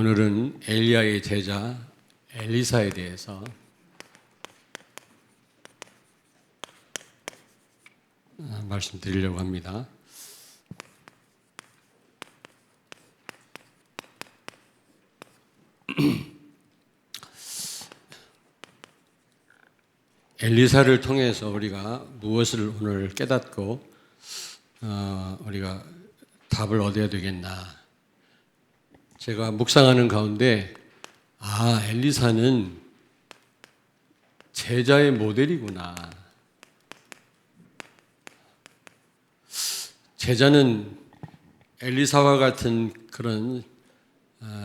오늘은 엘리야의 제자 엘리사에 대해서 말씀드리려고 합니다. 엘리사를 통해서 우리가 무엇을 오늘 깨닫고 우리가 답을 얻어야 되겠나. 제가 묵상하는 가운데 엘리사는 제자의 모델이구나. 제자는 엘리사와 같은 그런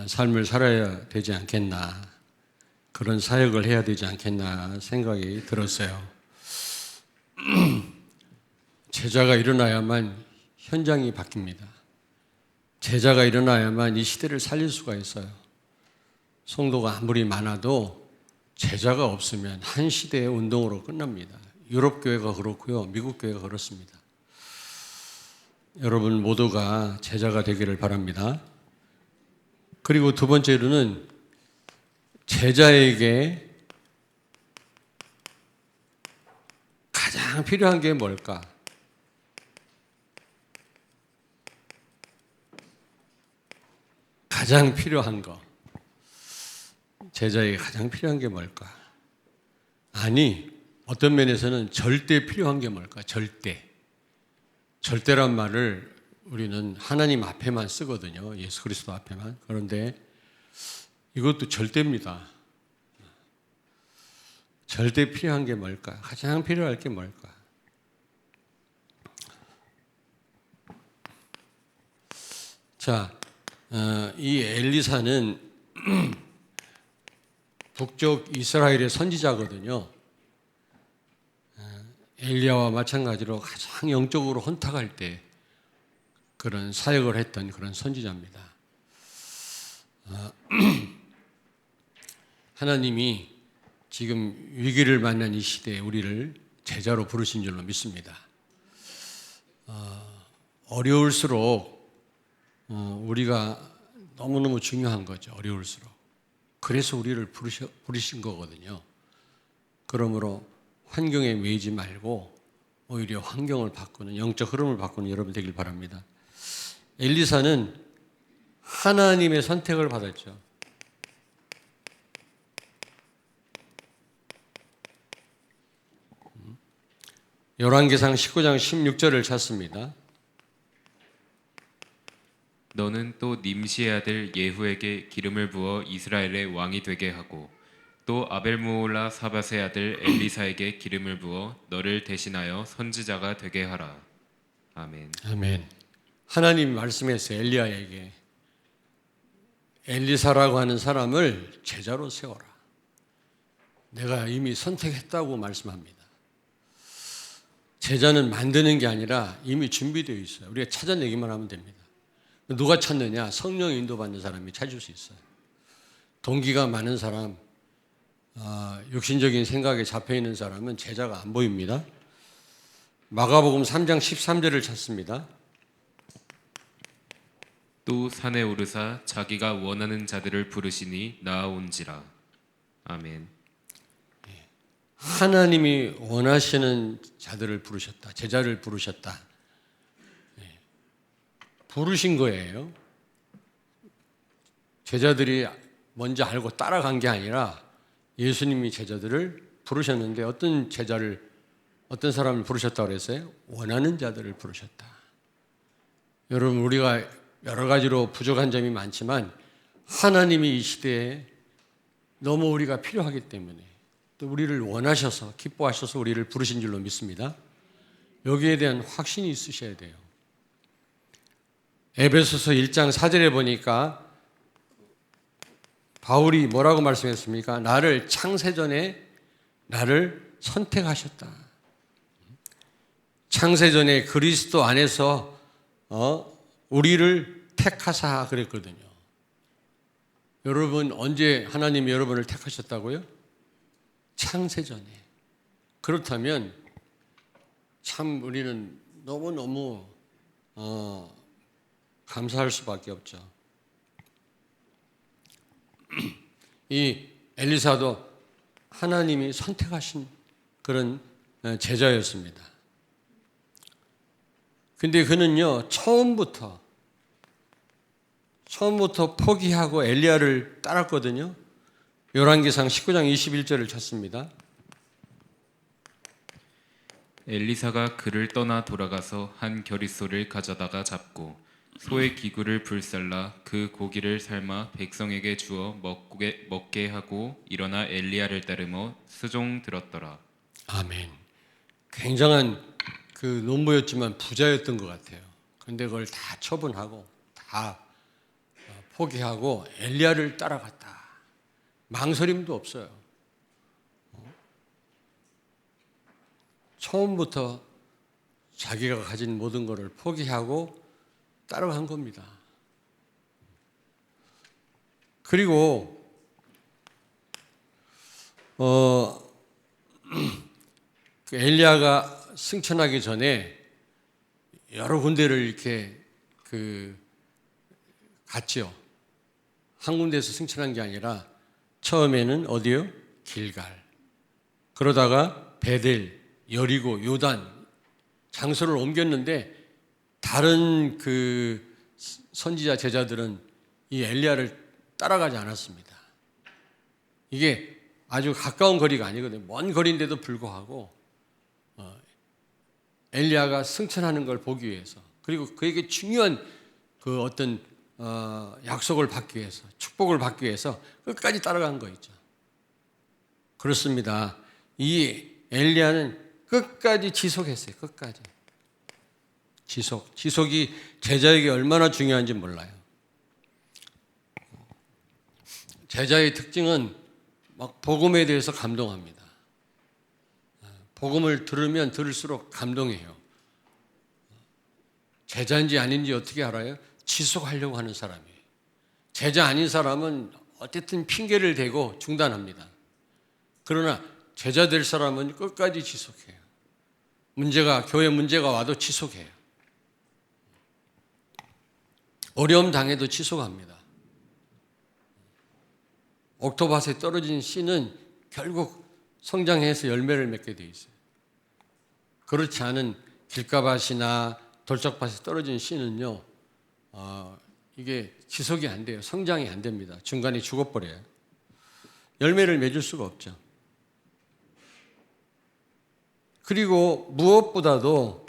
삶을 살아야 되지 않겠나. 그런 사역을 해야 되지 않겠나 생각이 들었어요. 제자가 일어나야만 현장이 바뀝니다. 제자가 일어나야만 이 시대를 살릴 수가 있어요. 성도가 아무리 많아도 제자가 없으면 한 시대의 운동으로 끝납니다. 유럽 교회가 그렇고요, 미국 교회가 그렇습니다. 여러분 모두가 제자가 되기를 바랍니다. 그리고 두 번째로는 제자에게 가장 필요한 게 뭘까? 가장 필요한 거. 제자에게 가장 필요한 게 뭘까? 어떤 면에서는 절대 필요한 게 뭘까? 절대. 절대란 말을 우리는 하나님 앞에만 쓰거든요. 예수 그리스도 앞에만. 그런데 이것도 절대입니다. 절대 필요한 게 뭘까? 가장 필요할 게 뭘까? 자, 이 엘리사는 북쪽 이스라엘의 선지자거든요. 엘리야와 마찬가지로 가장 영적으로 혼탁할 때 그런 사역을 했던 그런 선지자입니다. 하나님이 지금 위기를 만난 이 시대에 우리를 제자로 부르신 줄로 믿습니다. 어려울수록 우리가 너무너무 중요한 거죠. 어려울수록. 그래서 우리를 부르신 거거든요. 그러므로 환경에 매이지 말고 오히려 환경을 바꾸는, 영적 흐름을 바꾸는 여러분 되길 바랍니다. 엘리사는 하나님의 선택을 받았죠. 열왕기상 19장 16절을 찾습니다. 너는 또 님시의 아들 예후에게 기름을 부어 이스라엘의 왕이 되게 하고 또 아벨므올라 사밧의 아들 엘리사에게 기름을 부어 너를 대신하여 선지자가 되게 하라. 아멘. 아멘. 하나님 말씀했어요. 엘리야에게 엘리사라고 하는 사람을 제자로 세워라. 내가 이미 선택했다고 말씀합니다. 제자는 만드는 게 아니라 이미 준비되어 있어요. 우리가 찾아내기만 하면 됩니다. 누가 찾느냐? 성령 인도받는 사람이 찾을 수 있어요. 동기가 많은 사람, 육신적인 생각에 잡혀있는 사람은 제자가 안 보입니다. 마가복음 3장 13절을 찾습니다. 또 산에 오르사 자기가 원하는 자들을 부르시니 나아온지라. 아멘. 하나님이 원하시는 자들을 부르셨다. 제자를 부르셨다. 부르신 거예요. 제자들이 먼저 알고 따라간 게 아니라 예수님이 제자들을 부르셨는데 어떤 사람을 부르셨다고 그랬어요? 원하는 자들을 부르셨다. 여러분, 우리가 여러 가지로 부족한 점이 많지만 하나님이 이 시대에 너무 우리가 필요하기 때문에 또 우리를 원하셔서 기뻐하셔서 우리를 부르신 줄로 믿습니다. 여기에 대한 확신이 있으셔야 돼요. 에베소서 1장 4절에 보니까 바울이 뭐라고 말씀했습니까? 나를 창세전에 나를 선택하셨다. 창세전에 그리스도 안에서 우리를 택하사 그랬거든요. 여러분 언제 하나님이 여러분을 택하셨다고요? 창세전에. 그렇다면 참 우리는 너무너무 감사할 수밖에 없죠. 이 엘리사도 하나님이 선택하신 그런 제자였습니다. 근데 그는요, 처음부터 포기하고 엘리야를 따랐거든요. 열왕기상 19장 21절을 찾습니다. 엘리사가 그를 떠나 돌아가서 한 겨릿소를 가져다가 잡고 소의 기구를 불살라 그 고기를 삶아 백성에게 주어 먹게 하고 일어나 엘리야를 따르며 수종 들었더라. 아멘. 굉장한 그 농부였지만 부자였던 것 같아요. 근데 그걸 다 처분하고 다 포기하고 엘리야를 따라갔다. 망설임도 없어요. 처음부터 자기가 가진 모든 것을 포기하고 따라간 겁니다. 그리고 그 엘리야가 승천하기 전에 여러 군데를 이렇게 갔죠. 한 군데에서 승천한 게 아니라 처음에는 어디요? 길갈. 그러다가 베델, 여리고, 요단 장소를 옮겼는데 다른 그 선지자 제자들은 이 엘리야를 따라가지 않았습니다. 이게 아주 가까운 거리가 아니거든요. 먼 거리인데도 불구하고 엘리야가 승천하는 걸 보기 위해서, 그리고 그에게 중요한 그 어떤 약속을 받기 위해서, 축복을 받기 위해서 끝까지 따라간 거 있죠. 그렇습니다. 이 엘리야는 끝까지 지속했어요. 끝까지. 지속이 제자에게 얼마나 중요한지 몰라요. 제자의 특징은 막 복음에 대해서 감동합니다. 복음을 들으면 들을수록 감동해요. 제자인지 아닌지 어떻게 알아요? 지속하려고 하는 사람이에요. 제자 아닌 사람은 어쨌든 핑계를 대고 중단합니다. 그러나 제자 될 사람은 끝까지 지속해요. 교회 문제가 와도 지속해요. 어려움 당해도 지속합니다. 옥토밭에 떨어진 씨는 결국 성장해서 열매를 맺게 돼 있어요. 그렇지 않은 길가밭이나 돌짝밭에 떨어진 씨는요, 이게 지속이 안 돼요. 성장이 안 됩니다. 중간에 죽어버려요. 열매를 맺을 수가 없죠. 그리고 무엇보다도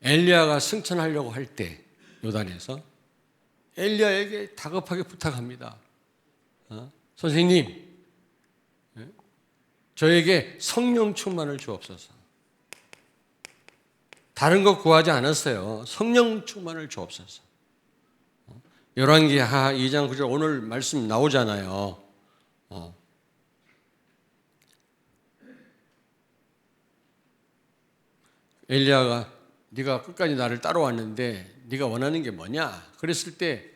엘리야가 승천하려고 할 때 요단에서 엘리야에게 다급하게 부탁합니다. 선생님, 저에게 성령 충만을 주옵소서. 다른 거 구하지 않았어요. 성령 충만을 주옵소서. 열왕기하 2장 9절 오늘 말씀 나오잖아요. 엘리야가 네가 끝까지 나를 따라왔는데 네가 원하는 게 뭐냐? 그랬을 때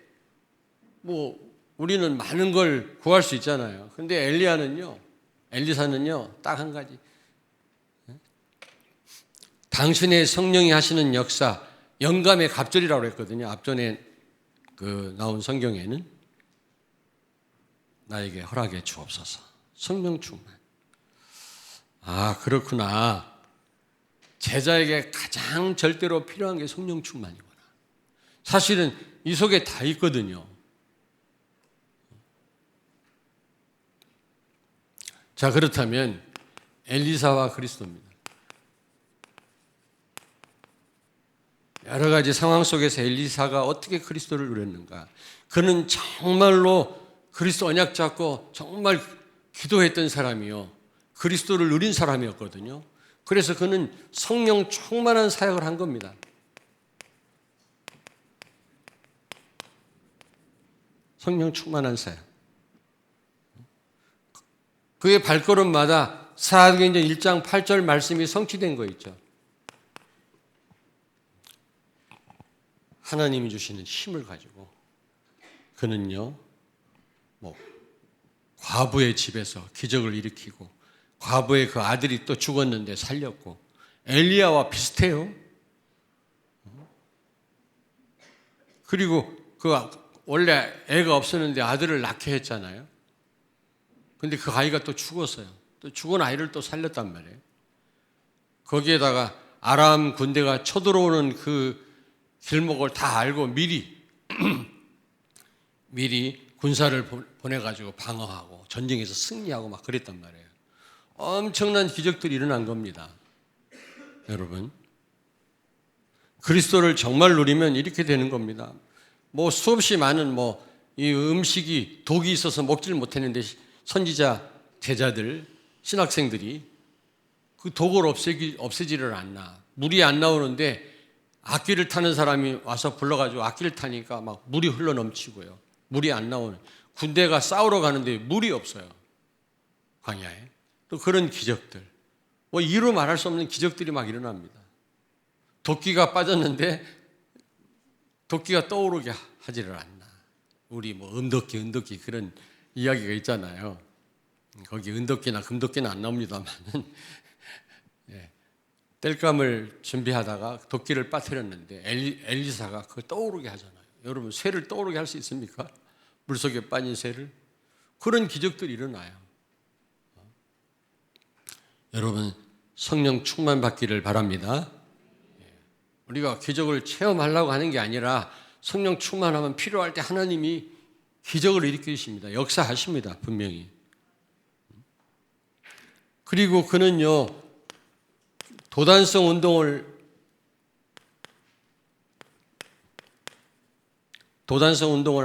우리는 많은 걸 구할 수 있잖아요. 근데 엘리사는요 딱 한 가지. 당신의 성령이 하시는 역사, 영감의 갑절이라고 했거든요. 앞전에 나온 성경에는 나에게 허락해 주옵소서. 성령 충만. 아, 그렇구나. 제자에게 가장 절대로 필요한 게 성령 충만이구나. 사실은 이 속에 다 있거든요. 자, 그렇다면 엘리사와 그리스도입니다. 여러 가지 상황 속에서 엘리사가 어떻게 그리스도를 누렸는가? 그는 정말로 그리스도 언약 잡고 정말 기도했던 사람이요. 그리스도를 누린 사람이었거든요. 그래서 그는 성령 충만한 사역을 한 겁니다. 성령 충만한 사역. 그의 발걸음마다 사도행전 1장 8절 말씀이 성취된 거 있죠. 하나님이 주시는 힘을 가지고 그는요, 과부의 집에서 기적을 일으키고 과부의 그 아들이 또 죽었는데 살렸고 엘리야와 비슷해요. 그리고 그 원래 애가 없었는데 아들을 낳게 했잖아요. 근데 그 아이가 또 죽었어요. 또 죽은 아이를 또 살렸단 말이에요. 거기에다가 아람 군대가 쳐들어오는 그 길목을 다 알고 미리 군사를 보내가지고 방어하고 전쟁에서 승리하고 막 그랬단 말이에요. 엄청난 기적들이 일어난 겁니다. 여러분, 그리스도를 정말 누리면 이렇게 되는 겁니다. 뭐 수없이 많은 이 음식이 독이 있어서 먹지를 못했는데 선지자 제자들, 신학생들이 그 독을 없애지를 않나. 물이 안 나오는데 악기를 타는 사람이 와서 불러가지고 악기를 타니까 막 물이 흘러 넘치고요. 물이 안 나오는. 군대가 싸우러 가는데 물이 없어요. 광야에. 또 그런 기적들. 이루 말할 수 없는 기적들이 막 일어납니다. 도끼가 빠졌는데 도끼가 떠오르게 하지를 않나. 우리 은덕기 그런 이야기가 있잖아요. 거기 은덕기나 금덕기는 안 나옵니다만은 땔감을 준비하다가 도끼를 빠뜨렸는데 엘리사가 그걸 떠오르게 하잖아요. 여러분, 쇠를 떠오르게 할 수 있습니까? 물속에 빠진 쇠를? 그런 기적들이 일어나요. 여러분, 성령 충만 받기를 바랍니다. 우리가 기적을 체험하려고 하는 게 아니라 성령 충만하면 필요할 때 하나님이 기적을 일으키십니다. 역사하십니다. 분명히. 그리고 그는요, 도단성 운동을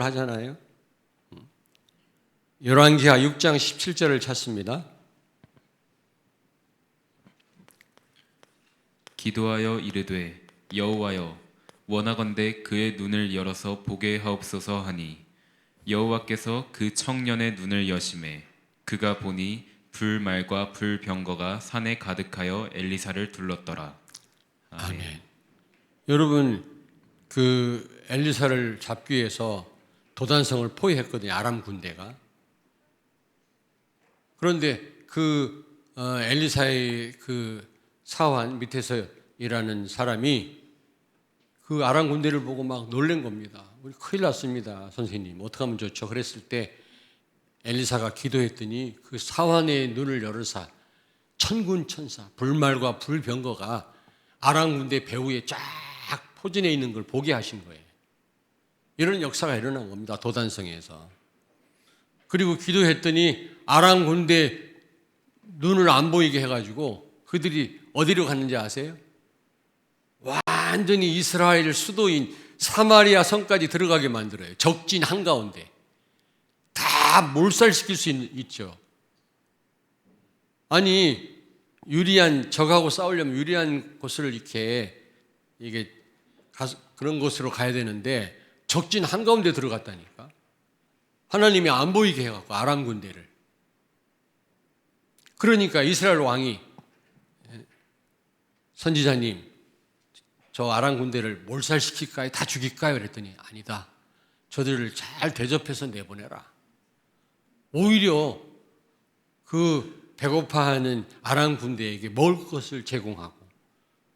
하잖아요. 열왕기하 6장 17절을 찾습니다. 기도하여 이르되 여호와여 원하건대 그의 눈을 열어서 보게 하옵소서 하니 여호와께서 그 청년의 눈을 여심해 그가 보니 불말과 불병거가 산에 가득하여 엘리사를 둘렀더라. 아멘. 여러분, 그 엘리사를 잡기 위해서 도단성을 포위했거든요. 아람 군대가. 그런데 그 엘리사의 그 사환 밑에서 일하는 사람이 그 아람 군대를 보고 막 놀란 겁니다. 우리 큰일 났습니다, 선생님. 어떻게 하면 좋죠? 그랬을 때 엘리사가 기도했더니 그 사환의 눈을 열으사 천군천사, 불말과 불병거가 아람 군대 배후에 쫙 포진해 있는 걸 보게 하신 거예요. 이런 역사가 일어난 겁니다. 도단성에서. 그리고 기도했더니 아람 군대 눈을 안 보이게 해가지고 그들이 어디로 갔는지 아세요? 완전히 이스라엘 수도인 사마리아 성까지 들어가게 만들어요. 적진 한가운데. 다 몰살시킬 수 있죠. 아니, 적하고 싸우려면 유리한 곳을 이게 그런 곳으로 가야 되는데 적진 한가운데 들어갔다니까. 하나님이 안 보이게 해갖고 아람 군대를. 그러니까 이스라엘 왕이 선지자님, 저 아람 군대를 몰살시킬까요? 다 죽일까요? 그랬더니 아니다. 저들을 잘 대접해서 내보내라. 오히려 그 배고파하는 아람 군대에게 먹을 것을 제공하고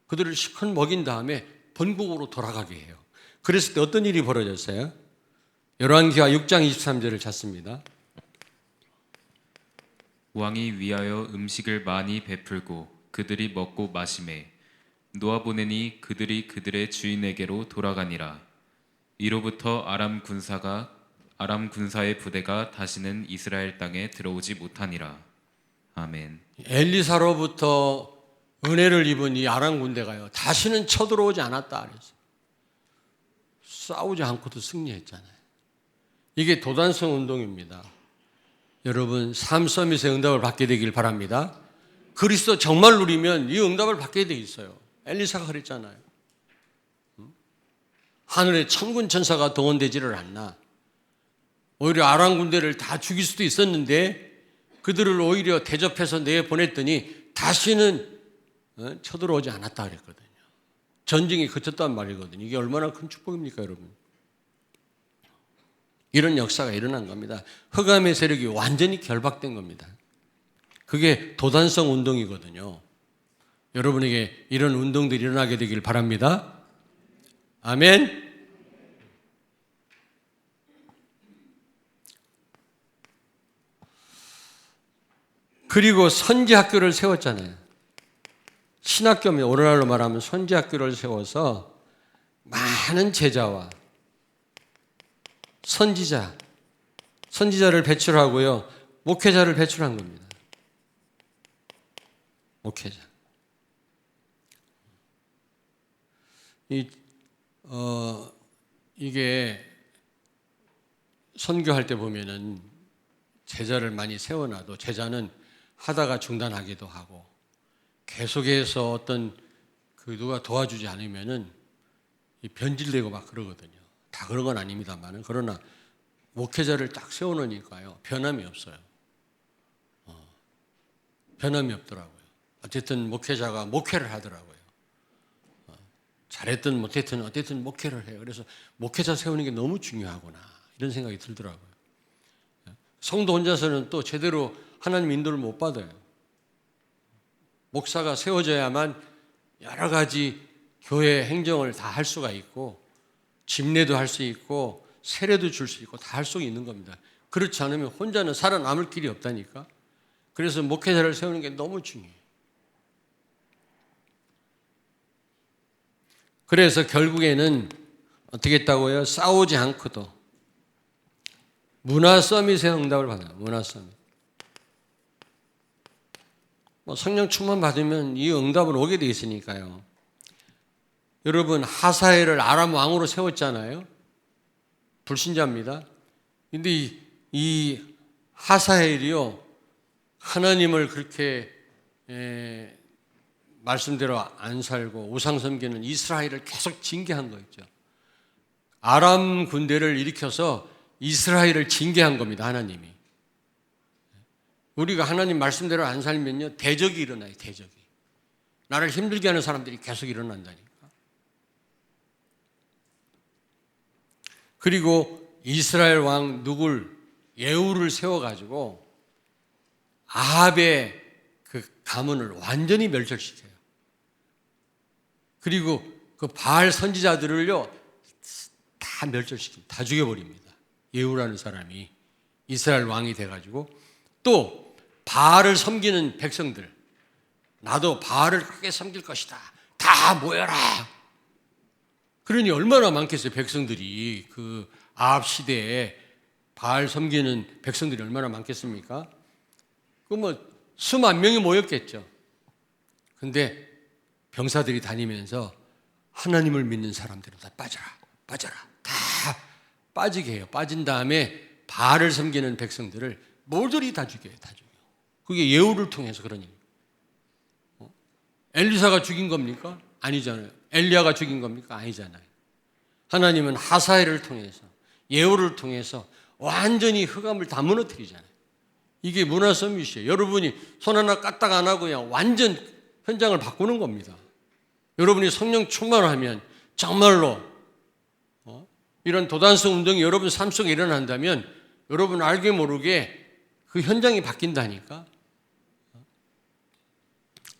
그들을 실컷 먹인 다음에 본국으로 돌아가게 해요. 그랬을 때 어떤 일이 벌어졌어요? 열왕기하 6장 23절을 찾습니다. 왕이 위하여 음식을 많이 베풀고 그들이 먹고 마시매 놓아보내니 그들이 그들의 주인에게로 돌아가니라. 이로부터 아람 군사의 부대가 다시는 이스라엘 땅에 들어오지 못하니라. 아멘. 엘리사로부터 은혜를 입은 이 아람 군대가요, 다시는 쳐들어오지 않았다 그랬어요. 싸우지 않고도 승리했잖아요. 이게 도단성 운동입니다. 여러분, 삶 서밋의 응답을 받게 되길 바랍니다. 그리스도 정말 누리면 이 응답을 받게 돼 있어요. 엘리사가 그랬잖아요. 하늘에 천군 천사가 동원되지를 않나. 오히려 아람 군대를 다 죽일 수도 있었는데 그들을 오히려 대접해서 내보냈더니 다시는 쳐들어오지 않았다 그랬거든요. 전쟁이 그쳤단 말이거든요. 이게 얼마나 큰 축복입니까, 여러분? 이런 역사가 일어난 겁니다. 흑암의 세력이 완전히 결박된 겁니다. 그게 도단성 운동이거든요. 여러분에게 이런 운동들이 일어나게 되길 바랍니다. 아멘. 그리고 선지학교를 세웠잖아요. 신학교면 오늘날로 말하면 선지학교를 세워서 많은 제자와 선지자를 배출하고요. 목회자를 배출한 겁니다. 목회자. 이게 선교할 때 보면은 제자를 많이 세워놔도 제자는 하다가 중단하기도 하고 계속해서 어떤 누가 도와주지 않으면은 변질되고 막 그러거든요. 다 그런 건 아닙니다만은 그러나 목회자를 딱 세워놓으니까요 변함이 없어요. 변함이 없더라고요. 어쨌든 목회자가 목회를 하더라고요. 잘했든 못했든 어쨌든 목회를 해요. 그래서 목회자 세우는 게 너무 중요하구나 이런 생각이 들더라고요. 성도 혼자서는 또 제대로 하나님 인도를 못 받아요. 목사가 세워져야만 여러 가지 교회 행정을 다 할 수가 있고 집례도 할 수 있고 세례도 줄 수 있고 다 할 수 있는 겁니다. 그렇지 않으면 혼자는 살아남을 길이 없다니까. 그래서 목회자를 세우는 게 너무 중요해요. 그래서 결국에는 어떻게 했다고요? 싸우지 않고도 문화 서밋의 응답을 받아요. 문화 서밋. 성령 충만 받으면 이 응답은 오게 돼 있으니까요. 여러분 하사엘을 아람 왕으로 세웠잖아요. 불신자입니다. 근데 이 하사엘이요 하나님을 그렇게 말씀대로 안 살고 우상 섬기는 이스라엘을 계속 징계한 거 있죠. 아람 군대를 일으켜서 이스라엘을 징계한 겁니다. 하나님이. 우리가 하나님 말씀대로 안 살면요 대적이 일어나요. 대적이. 나를 힘들게 하는 사람들이 계속 일어난다니까. 그리고 이스라엘 왕 예후를 세워가지고 아합의 그 가문을 완전히 멸절시켜요. 그리고 그 바알 선지자들을요 다 멸절시킵니다. 다 죽여버립니다. 예후라는 사람이 이스라엘 왕이 돼가지고 또 바알을 섬기는 백성들 나도 바알을 크게 섬길 것이다. 다 모여라. 그러니 얼마나 많겠어요. 백성들이 그 아합 시대에 바알 섬기는 백성들이 얼마나 많겠습니까? 그 수만 명이 모였겠죠. 근데 병사들이 다니면서 하나님을 믿는 사람들은 다 빠져라. 다 빠지게 해요. 빠진 다음에 바알을 섬기는 백성들을 모조리 다 죽여요. 그게 예후를 통해서 그런 일. 엘리사가 죽인 겁니까? 아니잖아요. 엘리야가 죽인 겁니까? 아니잖아요. 하나님은 하사엘을 통해서 예후를 통해서 완전히 흑암을 다 무너뜨리잖아요. 이게 문화 서밋이에요. 여러분이 손 하나 까딱 안 하고 그냥 완전 현장을 바꾸는 겁니다. 여러분이 성령 충만하면 정말로 이런 도단성 운동이 여러분 삶 속에 일어난다면 여러분 알게 모르게 그 현장이 바뀐다니까.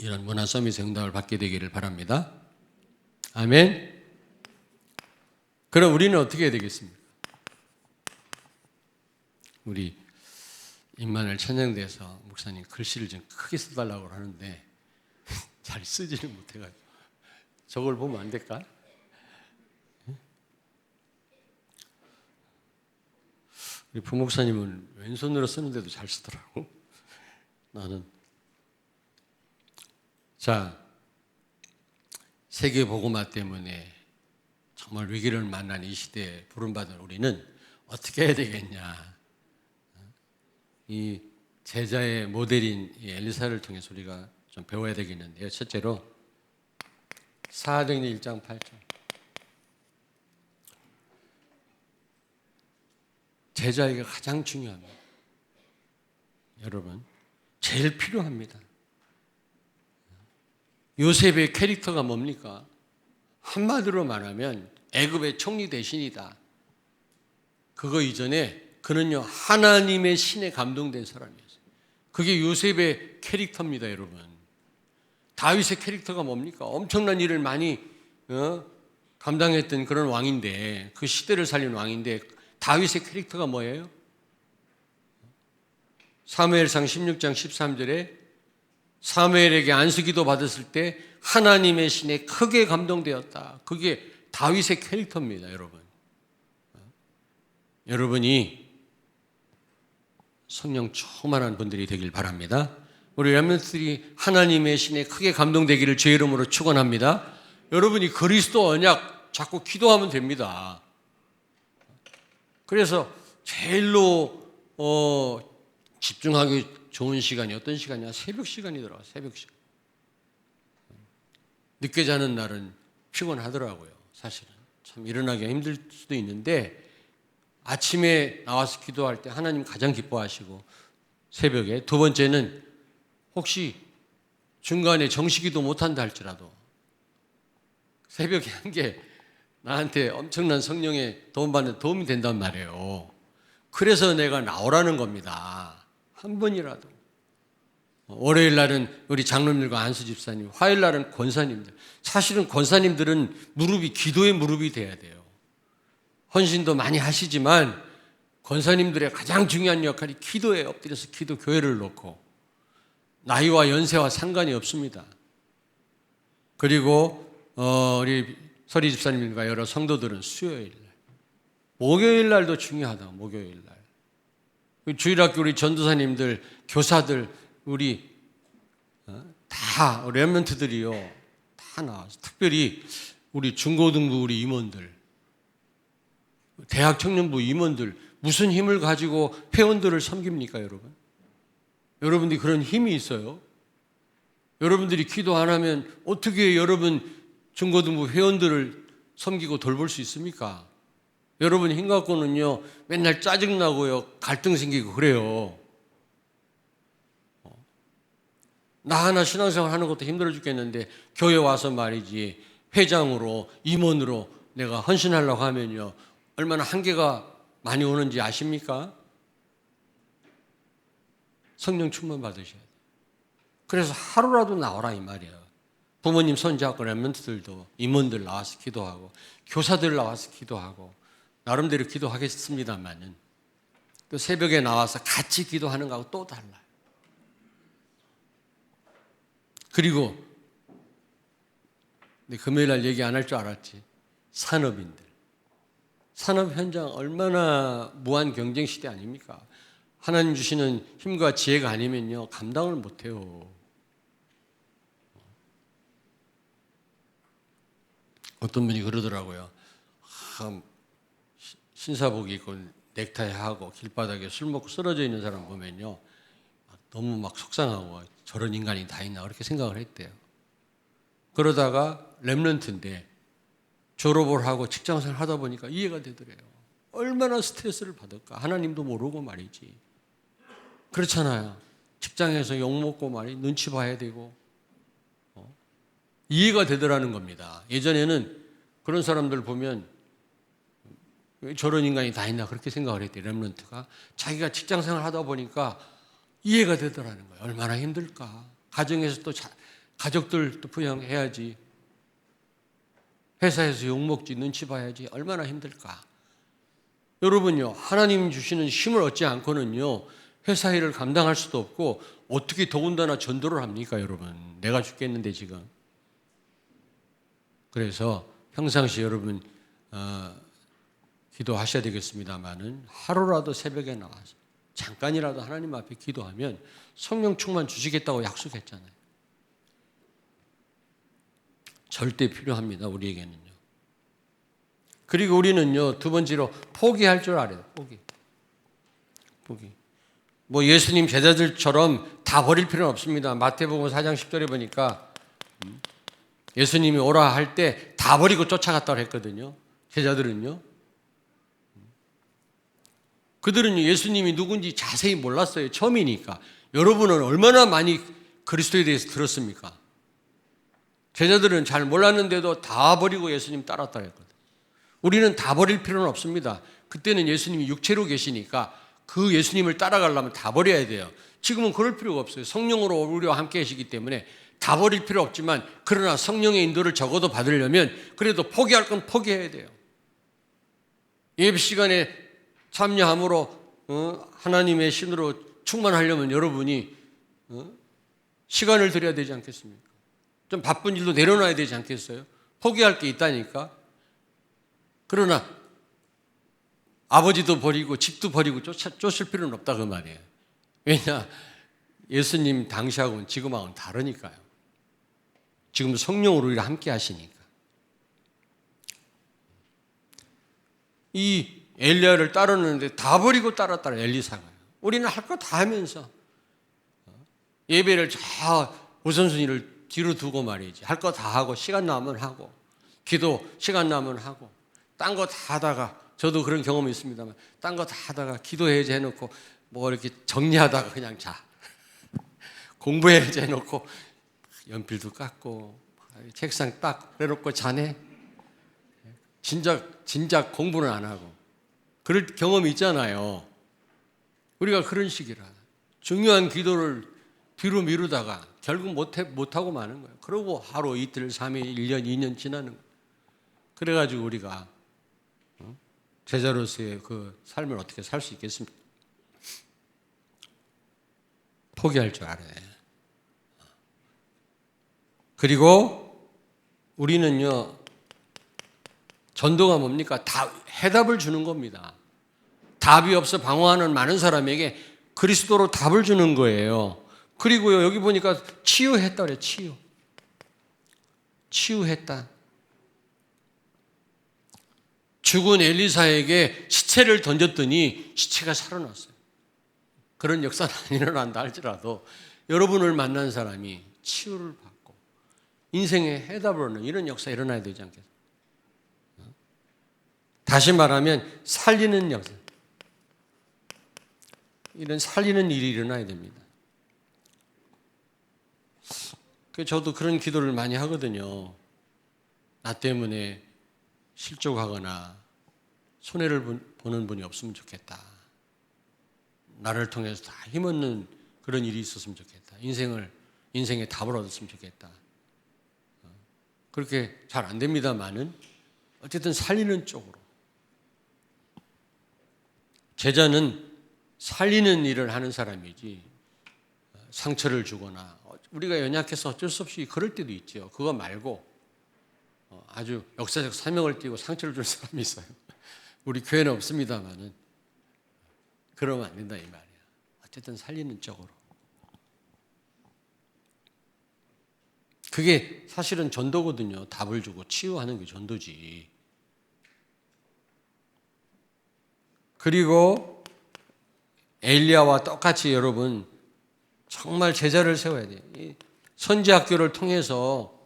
이런 문화 서밋의 응답을 받게 되기를 바랍니다. 아멘. 그럼 우리는 어떻게 해야 되겠습니까? 우리 임마누엘 찬양대에서 목사님 글씨를 좀 크게 써달라고 하는데 잘 쓰지는 못해가지고 저걸 보면 안 될까? 우리 부목사님은 왼손으로 쓰는데도 잘 쓰더라고. 나는 자 세계 복음화 때문에 정말 위기를 만난 이 시대에 부름받은 우리는 어떻게 해야 되겠냐? 이 제자의 모델인 이 엘리사를 통해서 우리가 좀 배워야 되겠는데요. 첫째로 사도행전 1장 8절. 제자에게 가장 중요합니다. 여러분, 제일 필요합니다. 요셉의 캐릭터가 뭡니까? 한마디로 말하면 애굽의 총리 대신이다. 그거 이전에 그는요 하나님의 신에 감동된 사람이었어요. 그게 요셉의 캐릭터입니다. 여러분, 다윗의 캐릭터가 뭡니까? 엄청난 일을 많이 감당했던 그런 왕인데, 그 시대를 살린 왕인데, 다윗의 캐릭터가 뭐예요? 사무엘상 16장 13절에 사무엘에게 안수기도 받았을 때 하나님의 신에 크게 감동되었다. 그게 다윗의 캐릭터입니다, 여러분. 여러분이 성령 충만한 분들이 되길 바랍니다. 우리 렘넌트들이 하나님의 신에 크게 감동되기를 주의 이름으로 축원합니다. 여러분이 그리스도 언약 자꾸 기도하면 됩니다. 그래서 제일로 집중하기 좋은 시간이 어떤 시간이냐? 새벽 시간이더라고요. 새벽 시간. 늦게 자는 날은 피곤하더라고요. 사실은 참 일어나기가 힘들 수도 있는데 아침에 나와서 기도할 때 하나님 가장 기뻐하시고 새벽에 두 번째는 혹시 중간에 정시기도 못한다 할지라도 새벽에 한 게 나한테 엄청난 성령의 도움받는 도움이 된단 말이에요. 그래서 내가 나오라는 겁니다. 한 번이라도. 월요일 날은 우리 장로님들과 안수 집사님, 화요일 날은 권사님들. 사실은 권사님들은 무릎이 기도의 무릎이 돼야 돼요. 헌신도 많이 하시지만 권사님들의 가장 중요한 역할이 기도에 엎드려서 기도 교회를 놓고 나이와 연세와 상관이 없습니다. 그리고 우리 서리 집사님과 여러 성도들은 수요일 날, 목요일 날도 중요하다. 목요일 날. 주일학교 우리 전도사님들, 교사들, 우리 다 렘넌트들이요. 다 나와서 특별히 우리 중고등부 우리 임원들, 대학 청년부 임원들 무슨 힘을 가지고 회원들을 섬깁니까, 여러분? 여러분들이 그런 힘이 있어요. 여러분들이 기도 안 하면 어떻게 여러분 중고등부 회원들을 섬기고 돌볼 수 있습니까? 여러분 힘 갖고는요 맨날 짜증나고요 갈등 생기고 그래요. 나 하나 신앙생활 하는 것도 힘들어 죽겠는데 교회 와서 말이지 회장으로 임원으로 내가 헌신하려고 하면요 얼마나 한계가 많이 오는지 아십니까? 성령 충만 받으셔야 돼요. 그래서 하루라도 나오라 이 말이에요. 부모님 손잡고 렘넌트들도 임원들 나와서 기도하고 교사들 나와서 기도하고 나름대로 기도하겠습니다만은 또 새벽에 나와서 같이 기도하는 거하고 또 달라요. 그리고 금요일 날 얘기 안 할 줄 알았지. 산업인들. 산업 현장 얼마나 무한 경쟁 시대 아닙니까? 하나님 주시는 힘과 지혜가 아니면요 감당을 못해요. 어떤 분이 그러더라고요. 신사복 입고 넥타이 하고 길바닥에 술 먹고 쓰러져 있는 사람 보면요 너무 막 속상하고 저런 인간이 다 있나 그렇게 생각을 했대요. 그러다가 렘넌트인데 졸업을 하고 직장생활 하다 보니까 이해가 되더래요. 얼마나 스트레스를 받을까. 하나님도 모르고 말이지. 그렇잖아요. 직장에서 욕먹고 말이 눈치 봐야 되고 이해가 되더라는 겁니다. 예전에는 그런 사람들 보면 왜 저런 인간이 다 있나 그렇게 생각을 했대요. 렘넌트가. 자기가 직장생활 하다 보니까 이해가 되더라는 거예요. 얼마나 힘들까. 가정에서 또 가족들 또 부양해야지. 회사에서 욕먹지 눈치 봐야지. 얼마나 힘들까. 여러분요. 하나님 주시는 힘을 얻지 않고는요. 회사 일을 감당할 수도 없고 어떻게 더군다나 전도를 합니까 여러분. 내가 죽겠는데 지금. 그래서 평상시 여러분 기도하셔야 되겠습니다마는 하루라도 새벽에 나와서 잠깐이라도 하나님 앞에 기도하면 성령 충만 주시겠다고 약속했잖아요. 절대 필요합니다. 우리에게는요. 그리고 우리는요. 두 번째로 포기할 줄 알아요. 포기. 뭐 예수님 제자들처럼 다 버릴 필요는 없습니다. 마태복음 4장 10절에 보니까 예수님이 오라 할 때 다 버리고 쫓아갔다고 했거든요. 제자들은요. 그들은 예수님이 누군지 자세히 몰랐어요. 처음이니까. 여러분은 얼마나 많이 그리스도에 대해서 들었습니까? 제자들은 잘 몰랐는데도 다 버리고 예수님 따랐다고 했거든요. 우리는 다 버릴 필요는 없습니다. 그때는 예수님이 육체로 계시니까 그 예수님을 따라가려면 다 버려야 돼요. 지금은 그럴 필요가 없어요. 성령으로 우리와 함께 계시기 때문에 다 버릴 필요 없지만 그러나 성령의 인도를 적어도 받으려면 그래도 포기할 건 포기해야 돼요. 예배 시간에 참여함으로 하나님의 신으로 충만하려면 여러분이 시간을 들여야 되지 않겠습니까? 좀 바쁜 일도 내려놔야 되지 않겠어요? 포기할 게 있다니까. 그러나 아버지도 버리고 집도 버리고 쫓을 필요는 없다 그 말이에요. 왜냐? 예수님 당시하고는 지금하고는 다르니까요. 지금 성령으로 우리가 함께 하시니까. 이 엘리야를 따르는데 다 버리고 따랐다 엘리사가. 우리는 할 거 다 하면서 예배를 다 우선순위를 뒤로 두고 말이지. 할 거 다 하고 시간 나면 하고 기도 시간 나면 하고 딴 거 다 하다가 저도 그런 경험이 있습니다만 딴 거 다 하다가 기도해야지 해놓고 뭐 이렇게 정리하다가 그냥 자. 공부해야지 해놓고 연필도 깎고 책상 딱 내놓고 자네. 진작 공부는 안 하고 그럴 경험이 있잖아요. 우리가 그런 식이라 중요한 기도를 뒤로 미루다가 결국 못하고 마는 거예요. 그러고 하루 이틀 3일 1년 2년 지나는 거예요. 그래가지고 우리가 제자로서의 그 삶을 어떻게 살 수 있겠습니까? 포기할 줄 알아야 해요. 그리고 우리는요, 전도가 뭡니까? 다 해답을 주는 겁니다. 답이 없어 방황하는 많은 사람에게 그리스도로 답을 주는 거예요. 그리고요, 여기 보니까 치유했다 그래요. 치유했다. 죽은 엘리사에게 시체를 던졌더니 시체가 살아났어요. 그런 역사는 안 일어난다 할지라도 여러분을 만난 사람이 치유를 받고 인생의 해답을 얻는 이런 역사 일어나야 되지 않겠어요? 다시 말하면 살리는 역사. 이런 살리는 일이 일어나야 됩니다. 저도 그런 기도를 많이 하거든요. 나 때문에 실족하거나 손해를 보는 분이 없으면 좋겠다. 나를 통해서 다 힘없는 그런 일이 있었으면 좋겠다. 인생의 답을 얻었으면 좋겠다. 그렇게 잘 안 됩니다만은 어쨌든 살리는 쪽으로. 제자는 살리는 일을 하는 사람이지 상처를 주거나 우리가 연약해서 어쩔 수 없이 그럴 때도 있죠. 그거 말고 아주 역사적 사명을 띠고 상처를 줄 사람이 있어요. 우리 교회는 없습니다만은 그러면 안 된다 이 말이야. 어쨌든 살리는 쪽으로. 그게 사실은 전도거든요. 답을 주고 치유하는 게 전도지. 그리고 엘리야와 똑같이 여러분 정말 제자를 세워야 돼요. 선지학교를 통해서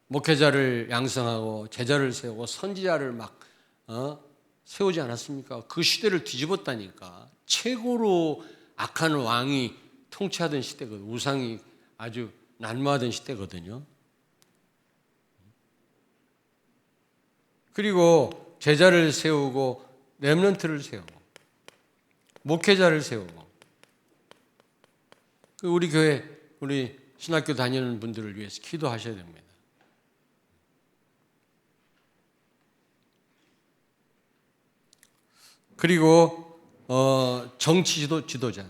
목회자를 양성하고 제자를 세우고 선지자를 막 세우지 않았습니까? 그 시대를 뒤집었다니까. 최고로 악한 왕이 통치하던 시대거든요. 우상이 아주 난무하던 시대거든요. 그리고 제자를 세우고 렘넌트를 세우고 목회자를 세우고 우리 교회 우리 신학교 다니는 분들을 위해서 기도하셔야 됩니다. 그리고 정치 지도자.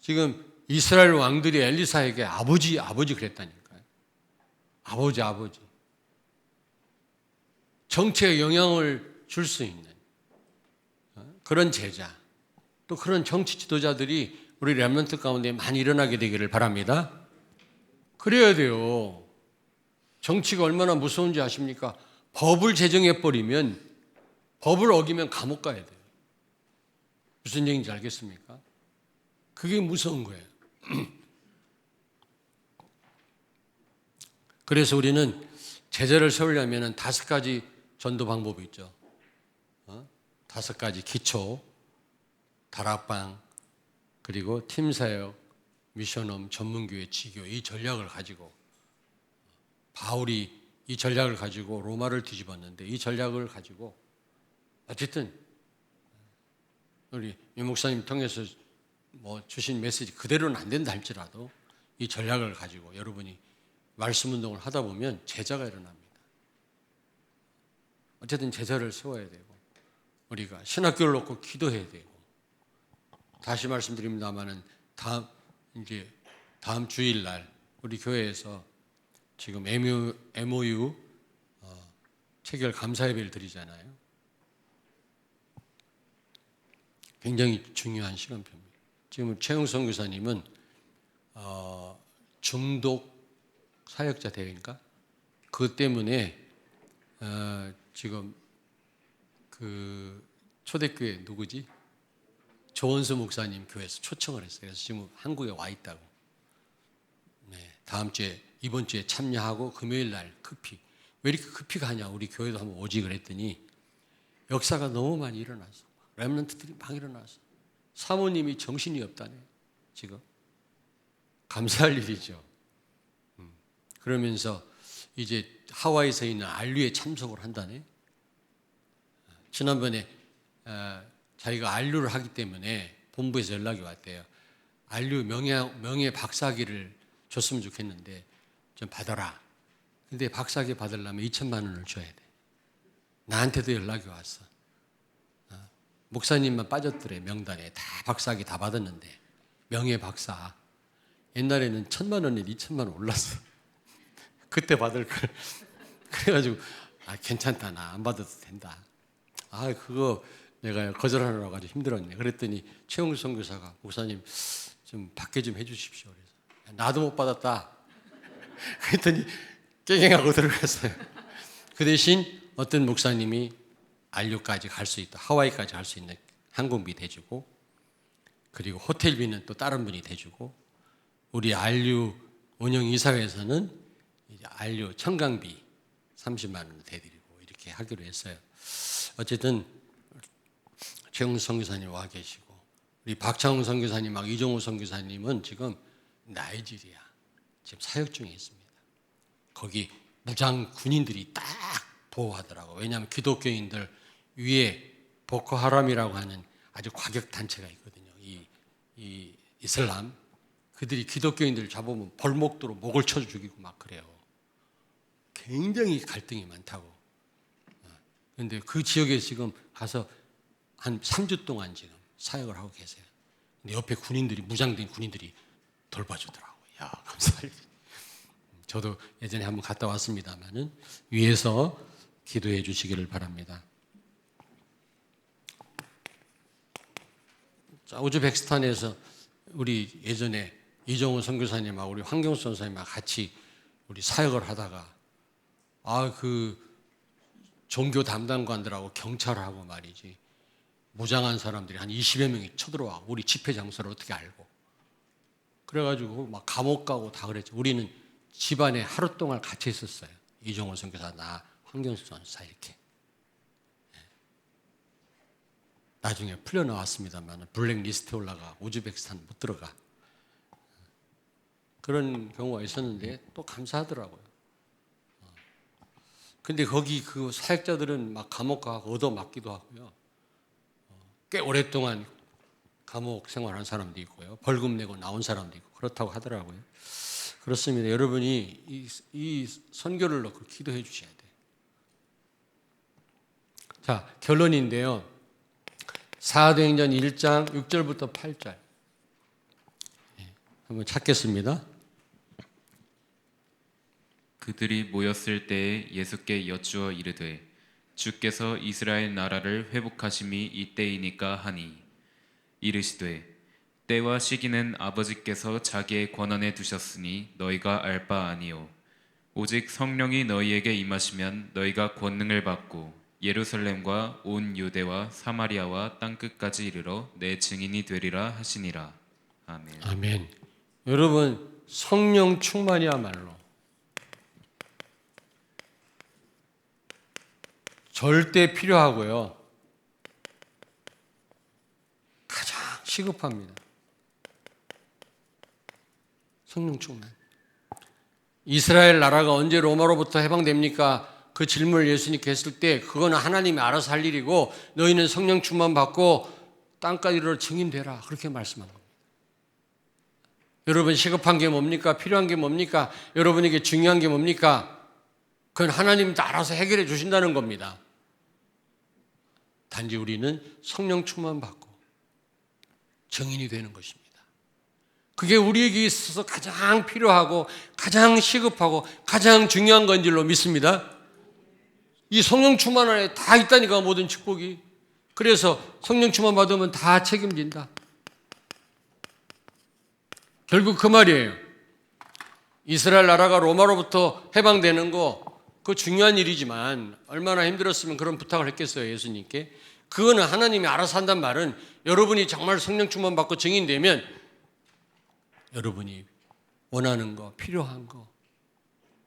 지금 이스라엘 왕들이 엘리사에게 아버지 그랬다니까요. 아버지. 정치에 영향을 줄 수 있는 그런 제자, 또 그런 정치 지도자들이 우리 렘넌트 가운데 많이 일어나게 되기를 바랍니다. 그래야 돼요. 정치가 얼마나 무서운지 아십니까? 법을 제정해버리면 법을 어기면 감옥 가야 돼요. 무슨 얘기인지 알겠습니까? 그게 무서운 거예요. 그래서 우리는 제자를 세우려면 5가지 전도 방법이 있죠. 5가지 기초, 다락방, 그리고 팀사역, 미션홈, 전문교회, 지교 이 전략을 가지고 바울이 이 전략을 가지고 로마를 뒤집었는데 이 전략을 가지고 어쨌든 우리 유 목사님 통해서 뭐 주신 메시지 그대로는 안 된다 할지라도 이 전략을 가지고 여러분이 말씀 운동을 하다 보면 제자가 일어납니다. 어쨌든 제자를 세워야 되고 우리가 신학교를 놓고 기도해야 되고, 다시 말씀드립니다만은 다음 주일날 우리 교회에서 지금 MOU 체결 감사 예배를 드리잖아요. 굉장히 중요한 시간표입니다. 지금 최영성 교사님은 중독 사역자 대회인가? 그것 때문에 지금 그 초대교회 누구지? 조원수 목사님 교회에서 초청을 했어요. 그래서 지금 한국에 와 있다고. 네, 이번 주에 참여하고 금요일 날 급히. 왜 이렇게 급히 가냐? 우리 교회도 한번 오지 그랬더니 역사가 너무 많이 일어났어. 렘넌트들이 막 일어났어. 사모님이 정신이 없다네. 지금 감사할 일이죠. 그러면서 이제 하와이에서 있는 알류에 참석을 한다네. 지난번에 자기가 알류를 하기 때문에 본부에서 연락이 왔대요. 알류 명예 박사학위를 줬으면 좋겠는데 좀 받아라. 근데 박사학위 받으려면 2천만 원을 줘야 돼. 나한테도 연락이 왔어. 목사님만 빠졌더래. 명단에 다 박사학위 다 받았는데 명예 박사. 옛날에는 1,000만 원에 2천만 원 올랐어. 그때 받을 걸. 그래가지고 괜찮다. 나 안 받아도 된다. 그거 내가 거절하느라고 아주 힘들었네. 그랬더니 최영수 선교사가 목사님 좀 받게 좀 해주십시오. 그래서 나도 못 받았다. 그랬더니 깨갱하고 들어갔어요. 그 대신 어떤 목사님이 알류까지 갈 수 있다. 하와이까지 갈 수 있는 항공비 대주고, 그리고 호텔비는 또 다른 분이 대주고, 우리 알류 운영 이사회에서는 이제 알류 청강비 30만 원을 대드리고 이렇게 하기로 했어요. 어쨌든 최영수 선교사님 와 계시고, 우리 박창훈 선교사님하고 이종우 선교사님은 지금 나이지리아 지금 사역 중에 있습니다. 거기 무장 군인들이 딱 보호하더라고. 왜냐하면 기독교인들 위에 보코하람이라고 하는 아주 과격 단체가 있거든요. 이 이슬람 그들이 기독교인들 잡으면 벌목도로 목을 쳐 죽이고 막 그래요. 굉장히 갈등이 많다고. 그런데 그 지역에 지금 가서 한 3주 동안 지금 사역을 하고 계세요. 근데 옆에 군인들이, 무장된 군인들이 돌봐주더라고요. 야, 감사해요. 저도 예전에 한번 갔다 왔습니다만은 위에서 기도해 주시기를 바랍니다. 자, 우즈베키스탄에서 우리 예전에 이종우 선교사님하고 우리 황경수 선사님하고 같이 우리 사역을 하다가 그 종교 담당관들하고 경찰하고 말이지 무장한 사람들이 한 20여 명이 쳐들어와 우리 집회 장소를 어떻게 알고 그래가지고 막 감옥 가고 다 그랬죠. 우리는 집안에 하루 동안 같이 있었어요. 이종호 선교사, 나, 황경수 선사 이렇게. 나중에 풀려 나왔습니다만 블랙리스트에 올라가 우즈베키스탄 못 들어가. 그런 경우가 있었는데 또 감사하더라고요. 근데 거기 그 사역자들은 막 감옥 가고 얻어맞기도 하고요. 꽤 오랫동안 감옥 생활한 사람도 있고요. 벌금 내고 나온 사람도 있고 그렇다고 하더라고요. 그렇습니다. 여러분이 이 선교를 놓고 기도해 주셔야 돼요. 자, 결론인데요. 사도행전 1장 6절부터 8절 한번 찾겠습니다. 그들이 모였을 때에 예수께 여쭈어 이르되 주께서 이스라엘 나라를 회복하심이 이때이니까 하니 이르시되 때와 시기는 아버지께서 자기의 권한에 두셨으니 너희가 알 바 아니요 오직 성령이 너희에게 임하시면 너희가 권능을 받고 예루살렘과 온 유대와 사마리아와 땅끝까지 이르러 내 증인이 되리라 하시니라. 아멘. 아멘. 여러분 성령 충만이야말로 절대 필요하고요. 가장 시급합니다. 성령 충만. 이스라엘 나라가 언제 로마로부터 해방됩니까? 그 질문을 예수님께 했을 때 그거는 하나님이 알아서 할 일이고 너희는 성령 충만 받고 땅까지 이르러 증인되라. 그렇게 말씀한 겁니다. 여러분 시급한 게 뭡니까? 필요한 게 뭡니까? 여러분에게 중요한 게 뭡니까? 그건 하나님도 알아서 해결해 주신다는 겁니다. 단지 우리는 성령 충만 받고 증인이 되는 것입니다. 그게 우리에게 있어서 가장 필요하고 가장 시급하고 가장 중요한 건 줄로 믿습니다. 이 성령 충만 안에 다 있다니까, 모든 축복이. 그래서 성령 충만 받으면 다 책임진다. 결국 그 말이에요. 이스라엘 나라가 로마로부터 해방되는 거, 그거 중요한 일이지만 얼마나 힘들었으면 그런 부탁을 했겠어요, 예수님께. 그거는 하나님이 알아서 한단 말은, 여러분이 정말 성령 충만 받고 증인되면 여러분이 원하는 거, 필요한 거,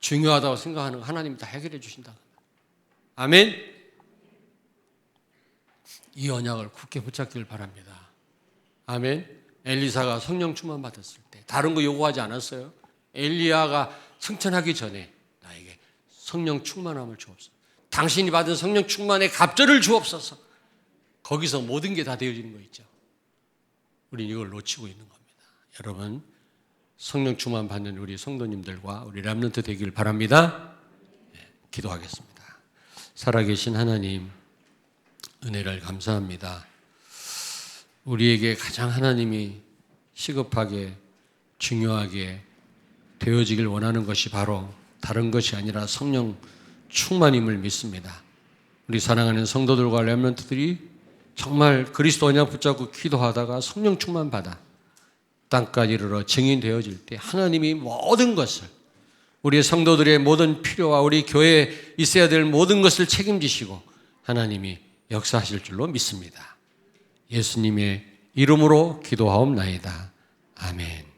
중요하다고 생각하는 거 하나님이 다 해결해 주신다. 아멘. 이 언약을 굳게 붙잡기를 바랍니다. 아멘. 엘리사가 성령 충만 받았을 때 다른 거 요구하지 않았어요. 엘리야가 승천하기 전에 나에게 성령 충만함을 주옵소서. 당신이 받은 성령 충만의 갑절을 주옵소서. 거기서 모든 게 다 되어지는 거 있죠. 우리는 이걸 놓치고 있는 겁니다. 여러분, 성령 충만 받는 우리 성도님들과 우리 렘넌트 되기를 바랍니다. 네, 기도하겠습니다. 살아계신 하나님, 은혜를 감사합니다. 우리에게 가장 하나님이 시급하게 중요하게 되어지길 원하는 것이 바로 다른 것이 아니라 성령 충만임을 믿습니다. 우리 사랑하는 성도들과 렘넌트들이 정말 그리스도 언약 붙잡고 기도하다가 성령 충만 받아 땅까지 이르러 증인되어질 때 하나님이 모든 것을, 우리 성도들의 모든 필요와 우리 교회에 있어야 될 모든 것을 책임지시고 하나님이 역사하실 줄로 믿습니다. 예수님의 이름으로 기도하옵나이다. 아멘.